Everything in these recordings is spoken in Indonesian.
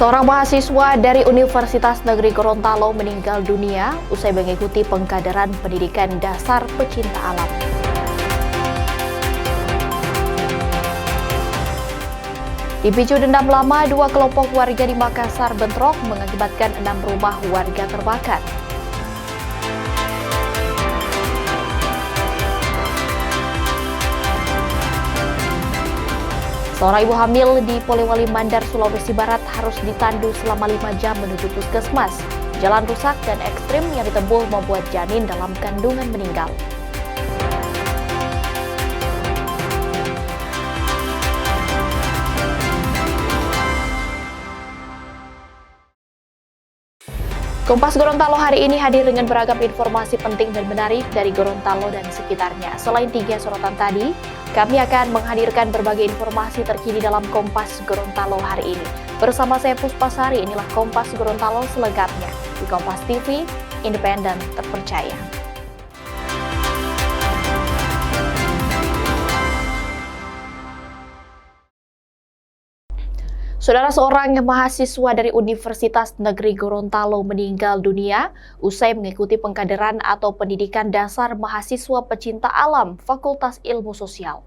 Seorang mahasiswa dari Universitas Negeri Gorontalo meninggal dunia usai mengikuti pengkaderan pendidikan dasar pecinta alam. Dipicu dendam lama, dua kelompok warga di Makassar bentrok mengakibatkan 6 rumah warga terbakar. Seorang ibu hamil di Polewali Mandar, Sulawesi Barat harus ditandu selama 5 jam menuju puskesmas. Jalan rusak dan ekstrim yang ditempuh membuat janin dalam kandungan meninggal. Kompas Gorontalo hari ini hadir dengan beragam informasi penting dan menarik dari Gorontalo dan sekitarnya. Selain 3 sorotan tadi, kami akan menghadirkan berbagai informasi terkini dalam Kompas Gorontalo hari ini. Bersama saya Puspasari, inilah Kompas Gorontalo selengkapnya di Kompas TV, independen, terpercaya. Saudara, seorang mahasiswa dari Universitas Negeri Gorontalo meninggal dunia usai mengikuti pengkaderan atau pendidikan dasar mahasiswa pecinta alam Fakultas Ilmu Sosial.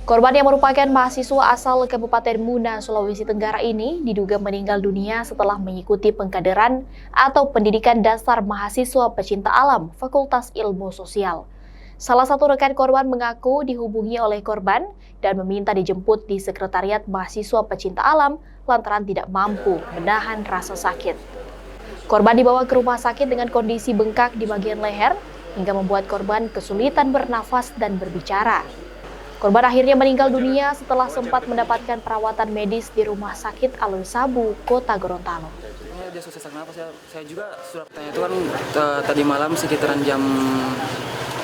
Korban yang merupakan mahasiswa asal Kabupaten Muna, Sulawesi Tenggara ini diduga meninggal dunia setelah mengikuti pengkaderan atau pendidikan dasar mahasiswa pecinta alam Fakultas Ilmu Sosial. Salah satu rekan korban mengaku dihubungi oleh korban dan meminta dijemput di sekretariat mahasiswa pecinta alam lantaran tidak mampu menahan rasa sakit. Korban dibawa ke rumah sakit dengan kondisi bengkak di bagian leher hingga membuat korban kesulitan bernafas dan berbicara. Korban akhirnya meninggal dunia setelah sempat mendapatkan perawatan medis di Rumah Sakit Alun Sabu, Kota Gorontalo. Dia susah sesak nafas, saya juga sudah tanya itu kan tadi malam sekitaran jam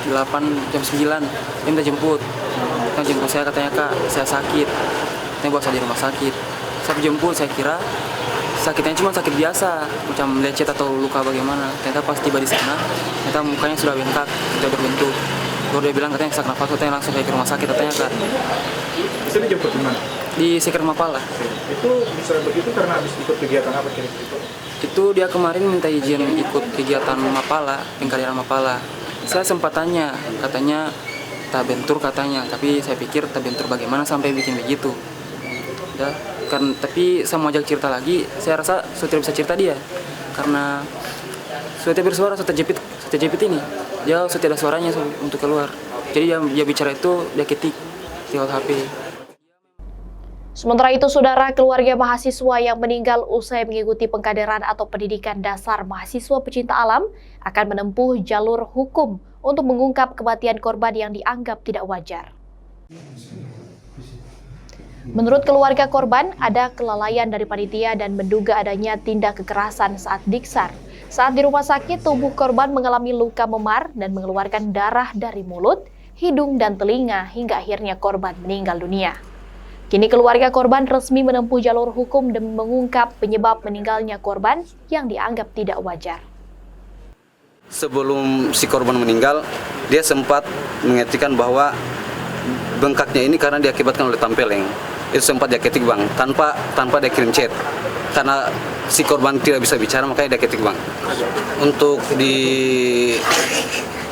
8, jam 9, dia minta jemput. Yang jemput saya katanya, "Kak, saya sakit." Saya bawa saya di rumah sakit. Saya jemput, saya kira sakitnya cuma sakit biasa, macam lecet atau luka bagaimana. Ternyata pas tiba di sana, ternyata mukanya sudah bengkak, sudah berbentuk. Baru dia bilang katanya sesak nafas, katanya langsung saya ke rumah sakit, katanya Kak. Itu dijemput di mana? Di Seker Mapala. Itu bisa begitu karena habis ikut kegiatan apa kira-kira? Itu dia kemarin minta izin ikut kegiatan Mapala, pengkaderan Mapala. Saya sempat tanya, katanya tak bentur katanya, tapi saya pikir tak bentur bagaimana sampai bikin begitu. Ya, kan, tapi saya mau ajak cerita lagi, saya rasa sudah bisa cerita dia, karena sudah bersuara, sudah jepit ini, dia sudah ada suaranya untuk keluar. Jadi dia bicara itu dia ketik lewat HP. Sementara itu, saudara, keluarga mahasiswa yang meninggal usai mengikuti pengkaderan atau pendidikan dasar mahasiswa pecinta alam akan menempuh jalur hukum untuk mengungkap kematian korban yang dianggap tidak wajar. Menurut keluarga korban, ada kelalaian dari panitia dan menduga adanya tindak kekerasan saat diksar. Saat di rumah sakit, tubuh korban mengalami luka memar dan mengeluarkan darah dari mulut, hidung, dan telinga hingga akhirnya korban meninggal dunia. Kini keluarga korban resmi menempuh jalur hukum dan mengungkap penyebab meninggalnya korban yang dianggap tidak wajar. Sebelum si korban meninggal, dia sempat mengetikan bahwa bengkaknya ini karena diakibatkan oleh tampeleng. Itu sempat dia ketik bang, tanpa dia kirim chat. Karena si korban tidak bisa bicara, makanya dia ketik bang. Untuk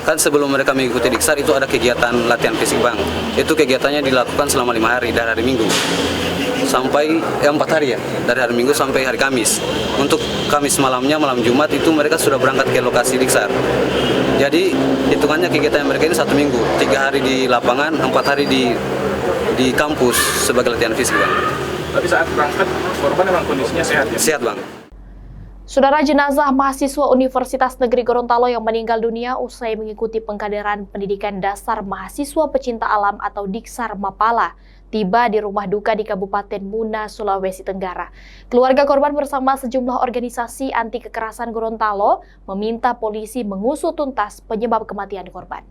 kan sebelum mereka mengikuti diksar itu ada kegiatan latihan fisik bang. Itu kegiatannya dilakukan selama 5 hari dari hari Minggu sampai 4 hari ya, dari hari Minggu sampai hari Kamis. Untuk Kamis malamnya, malam Jumat itu mereka sudah berangkat ke lokasi diksar. Jadi hitungannya kegiatan mereka ini 1 minggu, 3 hari di lapangan, 4 hari di kampus sebagai latihan fisik bang. Tapi saat berangkat korban memang kondisinya sehat ya? Sehat bang. Saudara, jenazah mahasiswa Universitas Negeri Gorontalo yang meninggal dunia usai mengikuti pengkaderan pendidikan dasar mahasiswa pecinta alam atau Diksar Mapala tiba di rumah duka di Kabupaten Muna, Sulawesi Tenggara. Keluarga korban bersama sejumlah organisasi anti kekerasan Gorontalo meminta polisi mengusut tuntas penyebab kematian korban.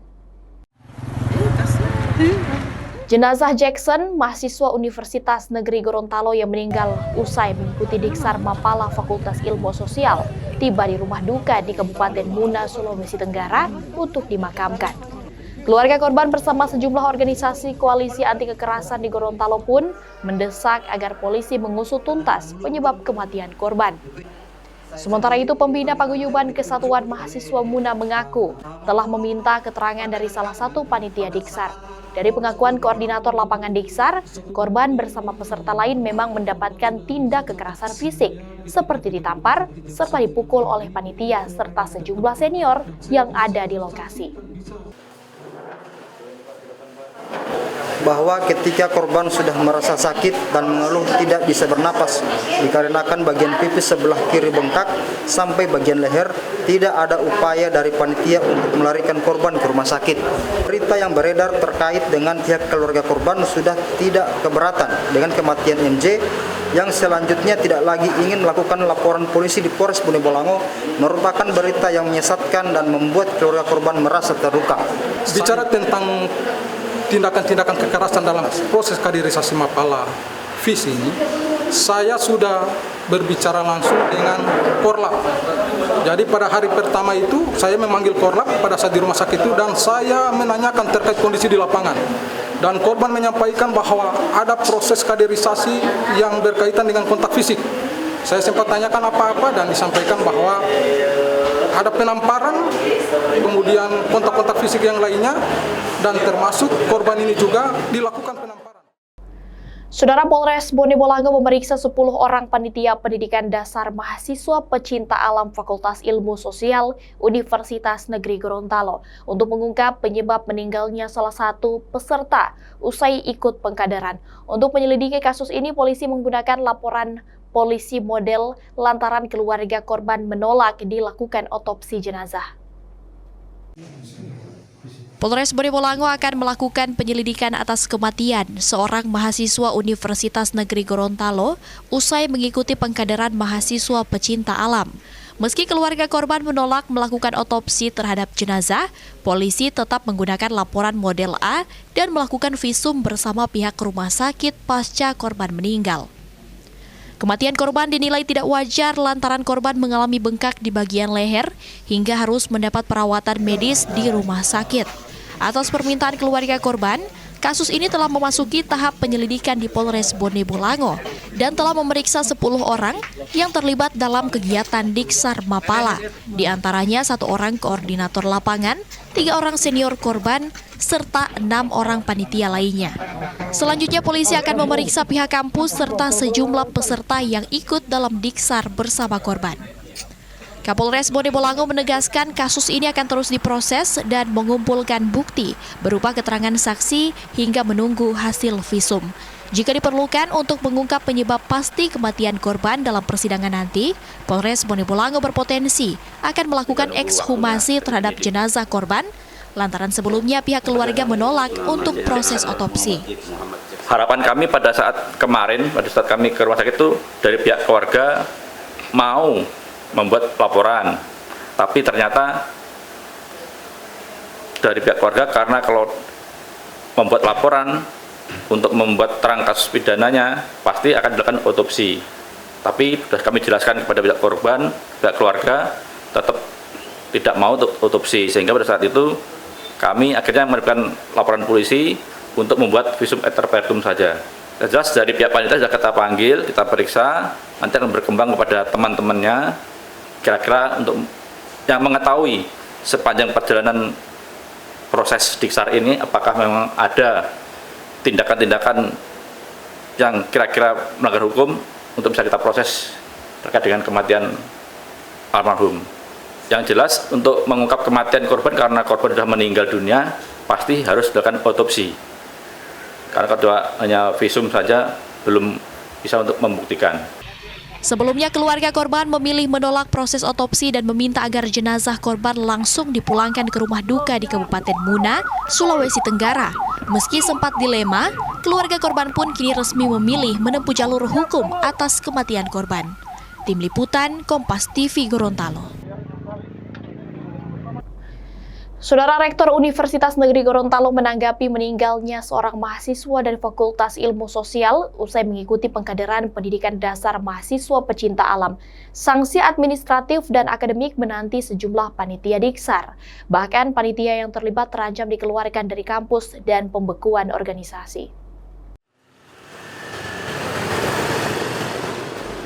Jenazah Jackson, mahasiswa Universitas Negeri Gorontalo yang meninggal usai mengikuti Diksar Mapala Fakultas Ilmu Sosial, tiba di rumah duka di Kabupaten Muna, Sulawesi Tenggara untuk dimakamkan. Keluarga korban bersama sejumlah organisasi koalisi anti kekerasan di Gorontalo pun mendesak agar polisi mengusut tuntas penyebab kematian korban. Sementara itu, pembina paguyuban Kesatuan Mahasiswa Muna mengaku telah meminta keterangan dari salah satu panitia Diksar. Dari pengakuan koordinator lapangan Diksar, korban bersama peserta lain memang mendapatkan tindak kekerasan fisik seperti ditampar serta dipukul oleh panitia serta sejumlah senior yang ada di lokasi. Bahwa ketika korban sudah merasa sakit dan mengeluh tidak bisa bernapas dikarenakan bagian pipis sebelah kiri bengkak sampai bagian leher, tidak ada upaya dari panitia untuk melarikan korban ke rumah sakit. Berita yang beredar terkait dengan pihak keluarga korban sudah tidak keberatan dengan kematian MJ yang selanjutnya tidak lagi ingin melakukan laporan polisi di Polres Bone Bolango merupakan berita yang menyesatkan dan membuat keluarga korban merasa terluka. Bicara tentang tindakan-tindakan kekerasan dalam proses kaderisasi Mapala visi ini, saya sudah berbicara langsung dengan Korlap. Jadi pada hari pertama itu saya memanggil Korlap pada saat di rumah sakit itu dan saya menanyakan terkait kondisi di lapangan. Dan korban menyampaikan bahwa ada proses kaderisasi yang berkaitan dengan kontak fisik. Saya sempat tanyakan apa-apa dan disampaikan bahwa ada penamparan, kemudian kontak-kontak fisik yang lainnya, dan termasuk korban ini juga dilakukan penamparan. Saudara, Polres Bone Bolango memeriksa 10 orang panitia pendidikan dasar mahasiswa pecinta alam Fakultas Ilmu Sosial Universitas Negeri Gorontalo untuk mengungkap penyebab meninggalnya salah satu peserta usai ikut pengkaderan. Untuk menyelidiki kasus ini, polisi menggunakan laporan polisi model lantaran keluarga korban menolak dilakukan otopsi jenazah. Polres Bone Bolango akan melakukan penyelidikan atas kematian seorang mahasiswa Universitas Negeri Gorontalo usai mengikuti pengkaderan mahasiswa pecinta alam. Meski keluarga korban menolak melakukan otopsi terhadap jenazah, polisi tetap menggunakan laporan model A dan melakukan visum bersama pihak rumah sakit pasca korban meninggal. Kematian korban dinilai tidak wajar lantaran korban mengalami bengkak di bagian leher hingga harus mendapat perawatan medis di rumah sakit. Atas permintaan keluarga korban, kasus ini telah memasuki tahap penyelidikan di Polres Bone Bolango dan telah memeriksa 10 orang yang terlibat dalam kegiatan Diksar Mapala, di antaranya 1 orang koordinator lapangan, 3 orang senior korban, serta 6 orang panitia lainnya. Selanjutnya, polisi akan memeriksa pihak kampus serta sejumlah peserta yang ikut dalam Diksar bersama korban. Kapolres Bone Bolango menegaskan kasus ini akan terus diproses dan mengumpulkan bukti berupa keterangan saksi hingga menunggu hasil visum. Jika diperlukan untuk mengungkap penyebab pasti kematian korban dalam persidangan nanti, Polres Bone Bolango berpotensi akan melakukan ekshumasi terhadap jenazah korban lantaran sebelumnya pihak keluarga menolak untuk proses otopsi. Harapan kami pada saat kami ke rumah sakit itu dari pihak keluarga mau membuat laporan, tapi ternyata dari pihak keluarga karena kalau membuat laporan untuk membuat terang kasus pidananya pasti akan dilakukan otopsi. Tapi sudah kami jelaskan kepada pihak korban, pihak keluarga tetap tidak mau otopsi, sehingga pada saat itu kami akhirnya memberikan laporan polisi untuk membuat visum et repertum saja. Jelas dari pihak panitia sudah kita panggil, kita periksa, nanti akan berkembang kepada teman-temannya, kira-kira untuk yang mengetahui sepanjang perjalanan proses Diksar ini, apakah memang ada tindakan-tindakan yang kira-kira melanggar hukum untuk bisa kita proses terkait dengan kematian almarhum. Yang jelas untuk mengungkap kematian korban karena korban sudah meninggal dunia pasti harus dilakukan otopsi. Karena kedua hanya visum saja belum bisa untuk membuktikan. Sebelumnya, keluarga korban memilih menolak proses otopsi dan meminta agar jenazah korban langsung dipulangkan ke rumah duka di Kabupaten Muna, Sulawesi Tenggara. Meski sempat dilema, keluarga korban pun kini resmi memilih menempuh jalur hukum atas kematian korban. Tim Liputan Kompas TV Gorontalo. Saudara Rektor Universitas Negeri Gorontalo menanggapi meninggalnya seorang mahasiswa dari Fakultas Ilmu Sosial usai mengikuti pengkaderan pendidikan dasar mahasiswa pecinta alam. Sanksi administratif dan akademik menanti sejumlah panitia Diksar. Bahkan panitia yang terlibat terancam dikeluarkan dari kampus dan pembekuan organisasi.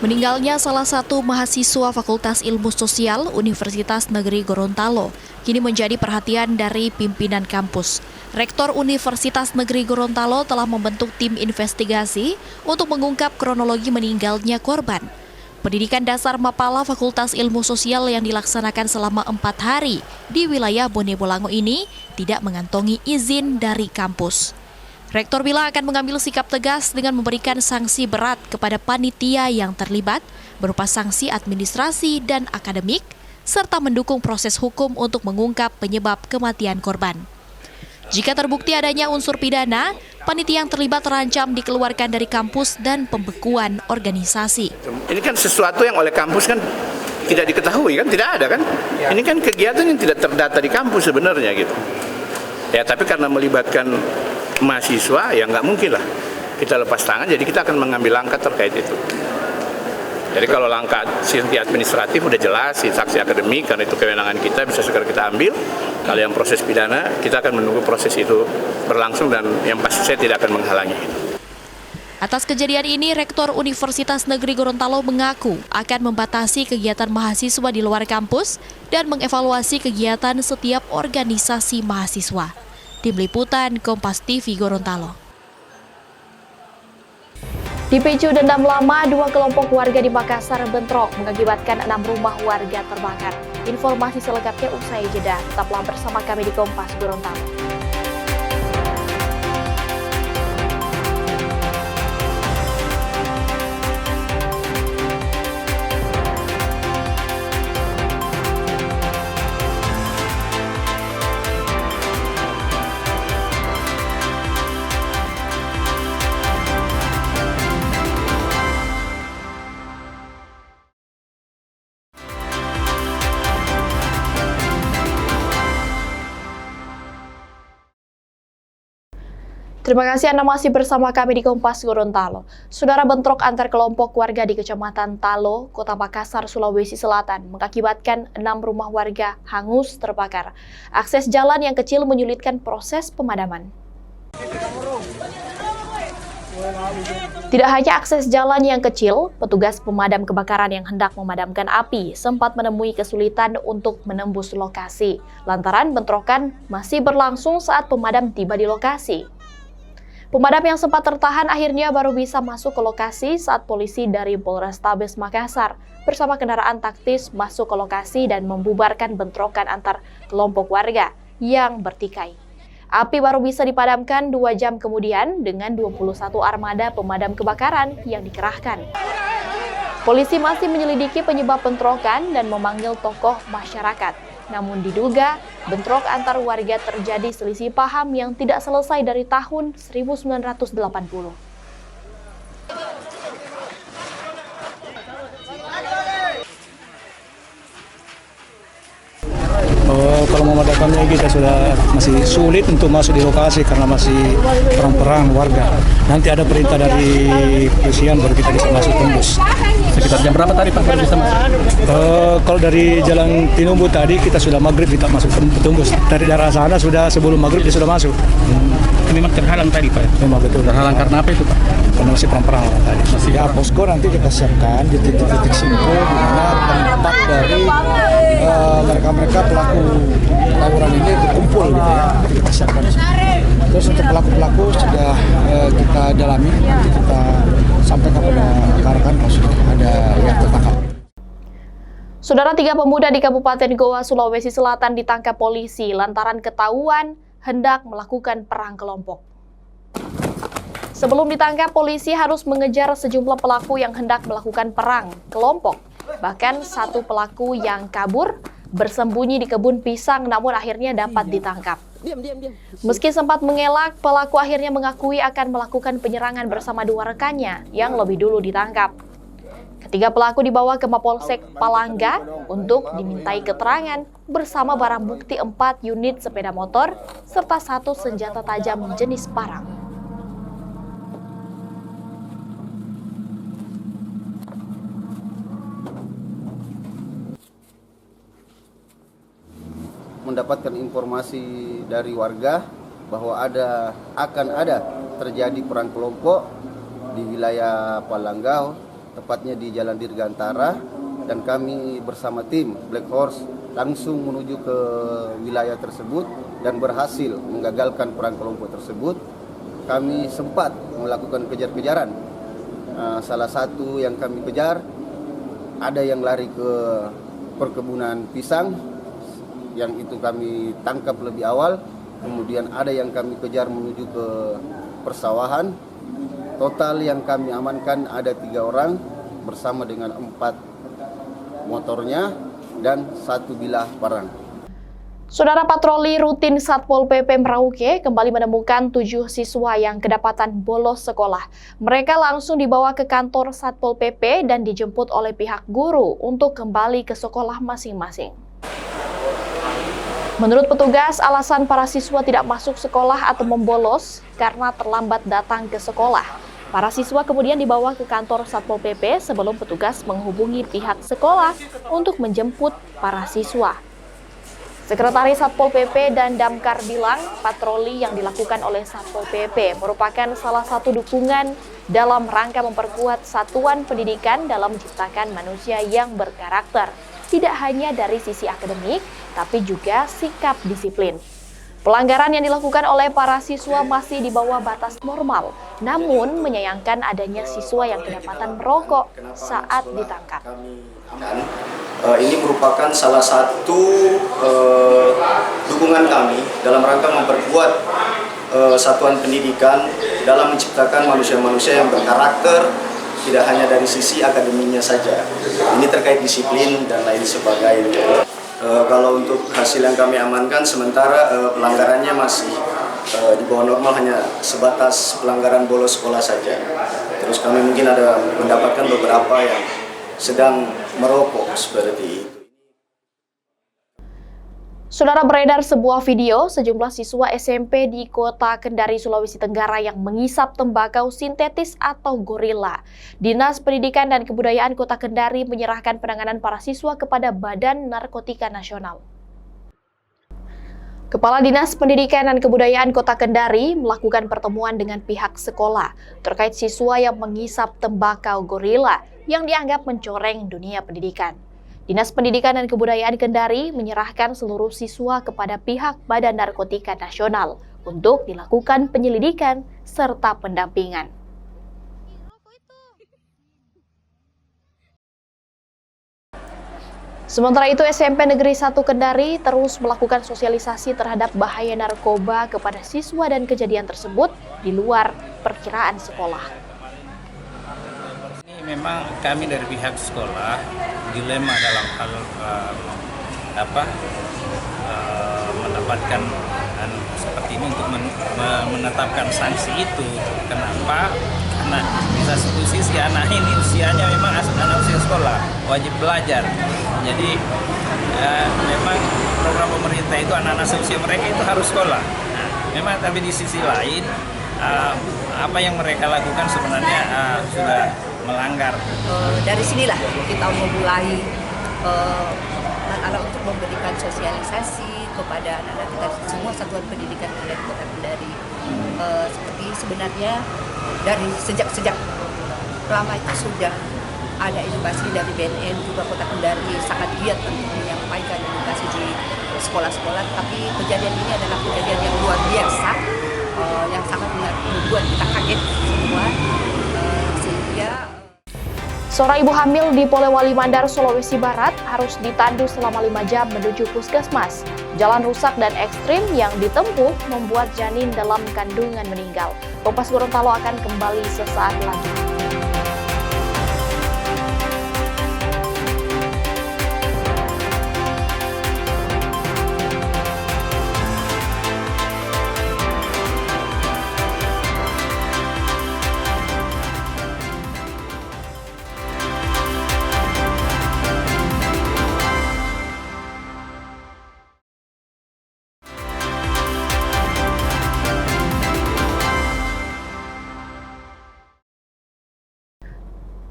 Meninggalnya salah satu mahasiswa Fakultas Ilmu Sosial Universitas Negeri Gorontalo kini menjadi perhatian dari pimpinan kampus. Rektor Universitas Negeri Gorontalo telah membentuk tim investigasi untuk mengungkap kronologi meninggalnya korban. Pendidikan dasar Mapala Fakultas Ilmu Sosial yang dilaksanakan selama 4 hari di wilayah Bone Bolango ini tidak mengantongi izin dari kampus. Rektor bilang akan mengambil sikap tegas dengan memberikan sanksi berat kepada panitia yang terlibat berupa sanksi administrasi dan akademik, serta mendukung proses hukum untuk mengungkap penyebab kematian korban. Jika terbukti adanya unsur pidana, panitia yang terlibat terancam dikeluarkan dari kampus dan pembekuan organisasi. Ini kan sesuatu yang oleh kampus kan tidak diketahui kan, tidak ada kan? Ini kan kegiatan yang tidak terdata di kampus sebenarnya gitu. Ya tapi karena melibatkan mahasiswa ya nggak mungkin lah kita lepas tangan, jadi kita akan mengambil langkah terkait itu. Jadi kalau langkah sanksi administratif udah jelas, sanksi akademik karena itu kewenangan kita bisa segera kita ambil. Kalau yang proses pidana kita akan menunggu proses itu berlangsung dan yang pasti saya tidak akan menghalangi. Atas kejadian ini, Rektor Universitas Negeri Gorontalo mengaku akan membatasi kegiatan mahasiswa di luar kampus dan mengevaluasi kegiatan setiap organisasi mahasiswa. Tim Liputan Kompas TV Gorontalo. Dipicu dendam lama, 2 kelompok warga di Makassar bentrok mengakibatkan 6 rumah warga terbakar. Informasi selengkapnya usai jeda. Tetaplah bersama kami di Kompas Gorontalo. Terima kasih Anda masih bersama kami di Kompas Gorontalo. Saudara, bentrok antar kelompok warga di Kecamatan Talo, Kota Makassar, Sulawesi Selatan mengakibatkan 6 rumah warga hangus terbakar. Akses jalan yang kecil menyulitkan proses pemadaman. Tidak hanya akses jalan yang kecil, petugas pemadam kebakaran yang hendak memadamkan api sempat menemui kesulitan untuk menembus lokasi. Lantaran bentrokan masih berlangsung saat pemadam tiba di lokasi. Pemadam yang sempat tertahan akhirnya baru bisa masuk ke lokasi saat polisi dari Polrestabes Makassar bersama kendaraan taktis masuk ke lokasi dan membubarkan bentrokan antar kelompok warga yang bertikai. Api baru bisa dipadamkan 2 jam kemudian dengan 21 armada pemadam kebakaran yang dikerahkan. Polisi masih menyelidiki penyebab bentrokan dan memanggil tokoh masyarakat. Namun diduga bentrok antar warga terjadi selisih paham yang tidak selesai dari tahun 1980. Kalau memadamkannya kita masih sulit untuk masuk di lokasi karena masih perang-perang warga. Nanti ada perintah dari kepolisian baru kita bisa masuk tembus. Sekitar jam berapa tadi Pak baru bisa masuk? Kalau dari Jalan Tinumbu tadi kita sudah maghrib kita masuk tembus. Dari daerah sana sudah sebelum maghrib dia sudah masuk. Memang terhalang tadi Pak? Memang betul. Terhalang karena apa itu Pak? Karena masih perang-perang tadi. Ya posko nanti kita siapkan di titik-titik simpul di mana tempat dari mereka-mereka pelaku tawuran ini berkumpul gitu ya. Kita siapkan. Terus untuk pelaku-pelaku sudah kita dalami, nanti kita sampaikan kepada rekan-rekan kalau sudah ada yang tertangkap. Saudara, 3 pemuda di Kabupaten Goa, Sulawesi Selatan ditangkap polisi lantaran ketahuan hendak melakukan perang kelompok. Sebelum ditangkap, polisi harus mengejar sejumlah pelaku yang hendak melakukan perang kelompok. Bahkan satu pelaku yang kabur bersembunyi di kebun pisang namun akhirnya dapat ditangkap. Meski sempat mengelak, pelaku akhirnya mengakui akan melakukan penyerangan bersama 2 rekannya yang lebih dulu ditangkap. Ketiga pelaku dibawa ke Mapolsek Palangga untuk dimintai keterangan bersama barang bukti 4 unit sepeda motor serta 1 senjata tajam jenis parang. Mendapatkan informasi dari warga bahwa akan ada terjadi perang kelompok di wilayah Palangga, tepatnya di Jalan Dirgantara, dan kami bersama tim Black Horse langsung menuju ke wilayah tersebut dan berhasil menggagalkan perang kelompok tersebut. Kami sempat melakukan kejar-kejaran. Salah satu yang kami kejar, ada yang lari ke perkebunan pisang, yang itu kami tangkap lebih awal. Kemudian ada yang kami kejar menuju ke persawahan. Total yang kami amankan ada 3 orang bersama dengan 4 motornya dan 1 bilah parang. Saudara, patroli rutin Satpol PP Merauke kembali menemukan 7 siswa yang kedapatan bolos sekolah. Mereka langsung dibawa ke kantor Satpol PP dan dijemput oleh pihak guru untuk kembali ke sekolah masing-masing. Menurut petugas, alasan para siswa tidak masuk sekolah atau membolos karena terlambat datang ke sekolah. Para siswa kemudian dibawa ke kantor Satpol PP sebelum petugas menghubungi pihak sekolah untuk menjemput para siswa. Sekretaris Satpol PP dan Damkar bilang patroli yang dilakukan oleh Satpol PP merupakan salah satu dukungan dalam rangka memperkuat satuan pendidikan dalam menciptakan manusia yang berkarakter. Tidak hanya dari sisi akademik, tapi juga sikap disiplin. Pelanggaran yang dilakukan oleh para siswa masih di bawah batas normal, namun menyayangkan adanya siswa yang kedapatan merokok saat ditangkap. Ini merupakan salah satu dukungan kami dalam rangka memperkuat satuan pendidikan dalam menciptakan manusia-manusia yang berkarakter, tidak hanya dari sisi akademinya saja. Ini terkait disiplin dan lain sebagainya. Kalau untuk hasil yang kami amankan, sementara pelanggarannya masih di bawah normal, hanya sebatas pelanggaran bolos sekolah saja. Terus kami mungkin ada mendapatkan beberapa yang sedang merokok seperti itu. Saudara, beredar sebuah video sejumlah siswa SMP di Kota Kendari, Sulawesi Tenggara yang mengisap tembakau sintetis atau gorila. Dinas Pendidikan dan Kebudayaan Kota Kendari menyerahkan penanganan para siswa kepada Badan Narkotika Nasional. Kepala Dinas Pendidikan dan Kebudayaan Kota Kendari melakukan pertemuan dengan pihak sekolah terkait siswa yang mengisap tembakau gorila yang dianggap mencoreng dunia pendidikan. Dinas Pendidikan dan Kebudayaan Kendari menyerahkan seluruh siswa kepada pihak Badan Narkotika Nasional untuk dilakukan penyelidikan serta pendampingan. Sementara itu, SMP Negeri 1 Kendari terus melakukan sosialisasi terhadap bahaya narkoba kepada siswa dan kejadian tersebut di luar perkiraan sekolah. Memang kami dari pihak sekolah dilema dalam hal mendapatkan seperti ini untuk menetapkan sanksi itu. Kenapa? Karena di satu sisi anak ini usianya memang anak usia sekolah, wajib belajar. Jadi memang program pemerintah itu anak-anak seusia mereka itu harus sekolah. Nah, memang tapi di sisi lain apa yang mereka lakukan sebenarnya sudah melanggar. Dari sinilah kita memulai anak-anak untuk memberikan sosialisasi kepada anak-anak kita semua satuan pendidikan di Kota Kendari. Seperti sebenarnya dari sejak lama itu sudah ada edukasi dari BNN, juga Kota Kendari sangat giat untuk menyampaikan edukasi di sekolah-sekolah. Tapi kejadian ini adalah kejadian yang luar biasa, yang sangat membuat kita kaget semua. Seorang ibu hamil di Polewali Mandar, Sulawesi Barat harus ditandu selama 5 jam menuju puskesmas. Jalan rusak dan ekstrim yang ditempuh membuat janin dalam kandungan meninggal. Kompas Gorontalo akan kembali sesaat lagi.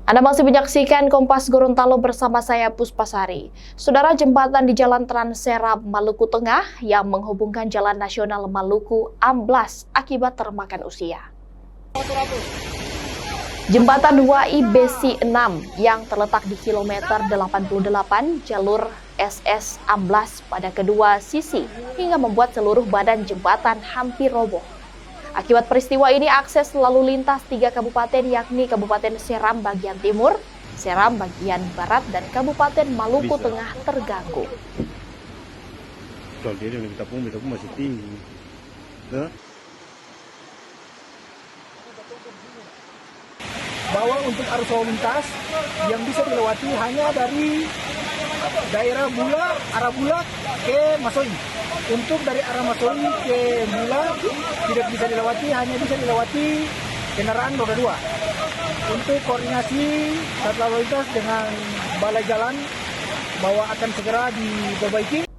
Anda masih menyaksikan Kompas Gorontalo bersama saya Puspasari. Saudara, jembatan di Jalan Trans Seram Maluku Tengah yang menghubungkan Jalan Nasional Maluku amblas akibat termakan usia. Jembatan Wai Besi 6 yang terletak di kilometer 88 jalur SS amblas pada kedua sisi hingga membuat seluruh badan jembatan hampir roboh. Akibat peristiwa ini, akses lalu lintas 3 kabupaten yakni Kabupaten Seram bagian timur, Seram bagian barat, dan Kabupaten Maluku Tengah terganggu. Kalau dia kita pun masih tinggi. Bahwa untuk arus lalu lintas yang bisa dilewati hanya dari daerah Bula, arah Bula ke Masoi. Untuk dari arah Masoi ke Bula tidak bisa dilewati, hanya bisa dilewati kendaraan roda 2. Untuk koordinasi lalu lintas dengan balai jalan bahwa akan segera diperbaiki.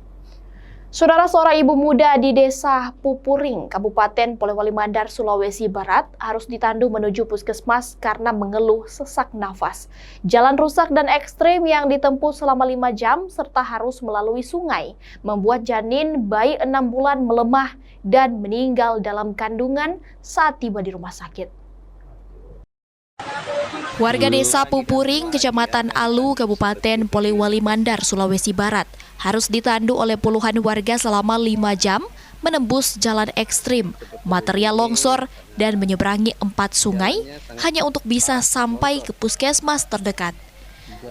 Saudara, seorang ibu muda di Desa Pupuring, Kabupaten Polewali Mandar, Sulawesi Barat harus ditandu menuju puskesmas karena mengeluh sesak nafas. Jalan rusak dan ekstrim yang ditempuh selama 5 jam serta harus melalui sungai membuat janin bayi 6 bulan melemah dan meninggal dalam kandungan saat tiba di rumah sakit. Warga Desa Pupuring, Kecamatan Alu, Kabupaten Polewali Mandar, Sulawesi Barat harus ditandu oleh puluhan warga selama 5 jam menembus jalan ekstrim, material longsor, dan menyeberangi 4 sungai hanya untuk bisa sampai ke puskesmas terdekat.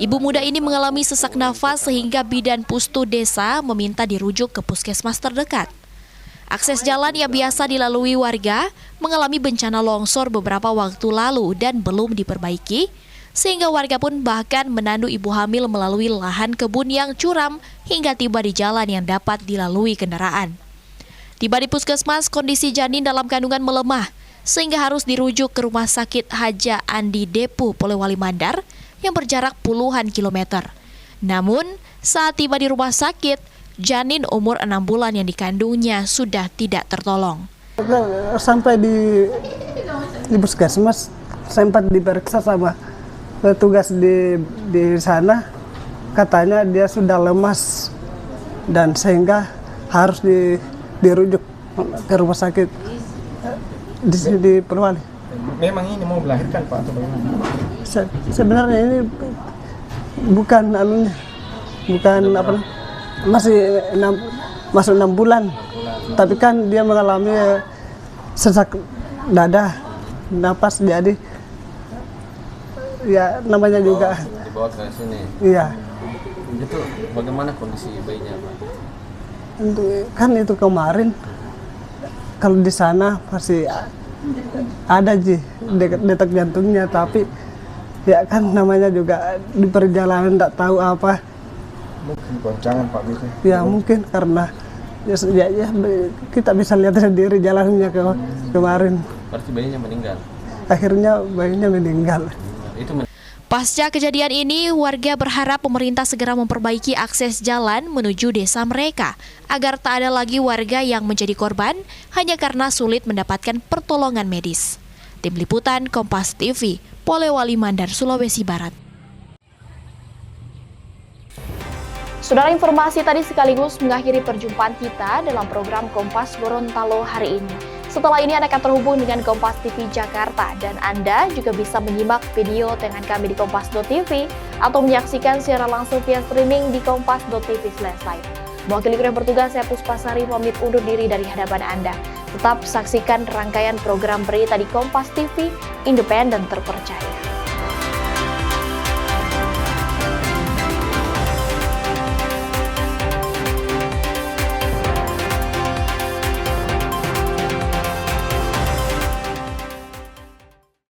Ibu muda ini mengalami sesak nafas sehingga bidan pustu desa meminta dirujuk ke puskesmas terdekat. Akses jalan yang biasa dilalui warga mengalami bencana longsor beberapa waktu lalu dan belum diperbaiki, sehingga warga pun bahkan menandu ibu hamil melalui lahan kebun yang curam hingga tiba di jalan yang dapat dilalui kendaraan. Tiba di puskesmas, kondisi janin dalam kandungan melemah, sehingga harus dirujuk ke Rumah Sakit Haja Andi Depu, Polewali Mandar, yang berjarak puluhan kilometer. Namun, saat tiba di rumah sakit, janin umur 6 bulan yang dikandungnya sudah tidak tertolong. Sampai di puskesmas, sempat diperiksa sama petugas di sana, katanya dia sudah lemas dan sehingga harus dirujuk ke rumah sakit di Polewali. Memang ini mau melahirkan, Pak, atau bagaimana? Sebenarnya ini bukan masuk 6 bulan, tapi kan dia mengalami sesak dada, napas, jadi ya namanya juga Dibawa ke sini. Iya. Itu bagaimana kondisi bayinya, Pak? Kan itu kemarin kalau di sana masih ada detak jantungnya, tapi ya kan namanya juga di perjalanan tidak tahu apa. Mungkin goncangan, Pak, gitu. Ya mungkin karena ya kita bisa lihat sendiri jalannya kemarin. Berarti bayinya meninggal. Akhirnya bayinya meninggal. Pasca kejadian ini, warga berharap pemerintah segera memperbaiki akses jalan menuju desa mereka agar tak ada lagi warga yang menjadi korban hanya karena sulit mendapatkan pertolongan medis. Tim Liputan Kompas TV, Polewali Mandar, Sulawesi Barat. Saudara, informasi tadi sekaligus mengakhiri perjumpaan kita dalam program Kompas Gorontalo hari ini. Setelah ini Anda akan terhubung dengan Kompas TV Jakarta dan Anda juga bisa menyimak video dengan kami di kompas.tv atau menyaksikan secara langsung via streaming di kompas.tv/live. Mewakili kru yang bertugas, saya Puspasari pamit undur diri dari hadapan Anda. Tetap saksikan rangkaian program berita di Kompas TV, independen terpercaya.